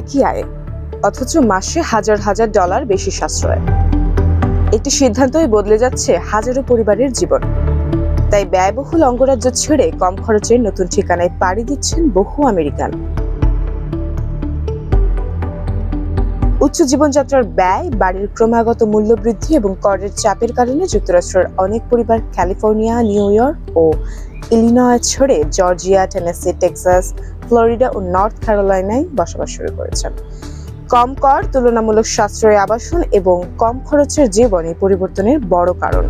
একই আয়, অথচ মাসে হাজার হাজার ডলার বেশি সাশ্রয়। একটি সিদ্ধান্তই বদলে যাচ্ছে হাজারো পরিবারের জীবন। তাই ব্যয়বহুল অঙ্গরাজ্য ছেড়ে কম খরচে নতুন ঠিকানায় পাড়ি দিচ্ছেন বহু আমেরিকান। উচ্চ জীবনযাত্রার ব্যয়, বাড়ির ক্রমাগত মূল্যবৃদ্ধি এবং করের চাপের কারণে যুক্তরাষ্ট্রের অনেক পরিবার ক্যালিফোর্নিয়া, নিউ ইয়র্ক ও ইলিনয় ছেড়ে জর্জিয়া, টেনেসি, টেক্সাস, ফ্লোরিডা ও নর্থ ক্যারোলাইনায় বসবাস শুরু করেছেন। কম কর, তুলনামূলক সাশ্রয়ী আবাসন এবং কম খরচের জীবন এই পরিবর্তনের বড় কারণ।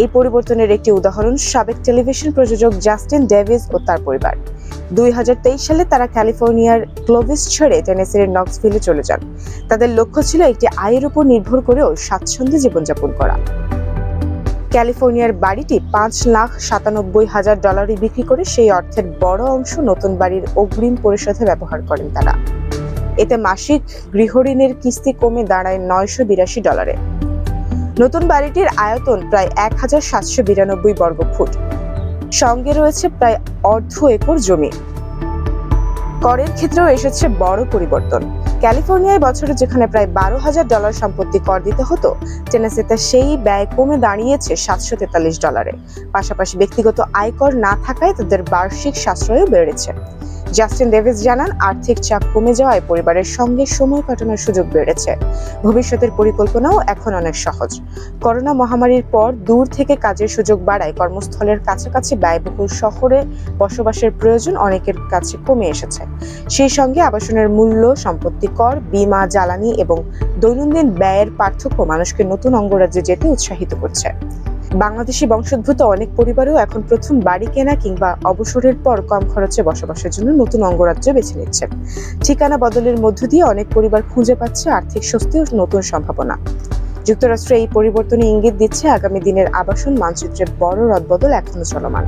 এই পরিবর্তনের একটি উদাহরণ সাবেক টেলিভিশন প্রযোজক জাস্টিন ডেভিস ও তার পরিবার। 2023 সালে তারা ক্যালিফোর্নিয়ার ক্লোভিস ছেড়ে টেনেসির নক্সভিলে চলে যান। তাদের লক্ষ্য ছিল একটি আয়ের উপর নির্ভর করেও স্বাচ্ছন্দ্যে জীবনযাপন করা। ক্যালিফোর্নিয়ার বাড়িটি $5,97,000 বিক্রি করে সেই অর্থের বড় অংশ নতুন বাড়ির অগ্রিম পরিশোধে ব্যবহার করেন তারা। এতে মাসিক গৃহঋণের কিস্তি কমে দাঁড়ায় $982। নতুন বাড়িটির আয়তন প্রায় 1,792 বর্গফুট। সঙ্গে রয়েছে প্রায় অর্ধ একর জমি। করের ক্ষেত্রেও এসেছে বড় পরিবর্তন। ক্যালিফোর্নিয়ায় বছরে যেখানে প্রায় $12,000 সম্পত্তি কর দিতে হতো, টেনেসিতে সেই ব্যয় কমে দাঁড়িয়েছে $743। পাশাপাশি ব্যক্তিগত আয়কর না থাকায় তাদের বার্ষিক সাশ্রয়ও বেড়েছে। জাস্টিন ডেভিস জানান, আর্থিক চাপ কমে যাওয়ায় পরিবারের সঙ্গে সময় কাটানোর সুযোগ বেড়েছে। ভবিষ্যতের পরিকল্পনাও এখন অনেক সহজ। করোনা মহামারীর পর দূর থেকে কাজের সুযোগ বাড়ায় কর্মস্থলের কাছাকাছি ব্যয়বহুল শহরে বসবাসের প্রয়োজন অনেকের কাছে কমে এসেছে। সেই সঙ্গে আবাসনের মূল্য, সম্পত্তি কর, বীমা, জ্বালানি এবং দৈনন্দিন ব্যয়ের পার্থক্য মানুষকে নতুন অঙ্গরাজ্যে যেতে উৎসাহিত করছে। বাংলাদেশি বংশোদ্ভূত অনেক পরিবারও এখন প্রথম বাড়ি কেনা কিংবা অবসরের পর কম খরচে বসবাসের জন্য নতুন অঙ্গরাজ্য বেছে নিচ্ছে। ঠিকানা বদলের মধ্য দিয়ে অনেক পরিবার খুঁজে পাচ্ছে আর্থিক স্বস্তি ও নতুন সম্ভাবনা। যুক্তরাষ্ট্রে এই পরিবর্তনে ইঙ্গিত দিচ্ছে আগামী দিনের আবাসন মানচিত্রের বড় রদবদল এখনো চলমান।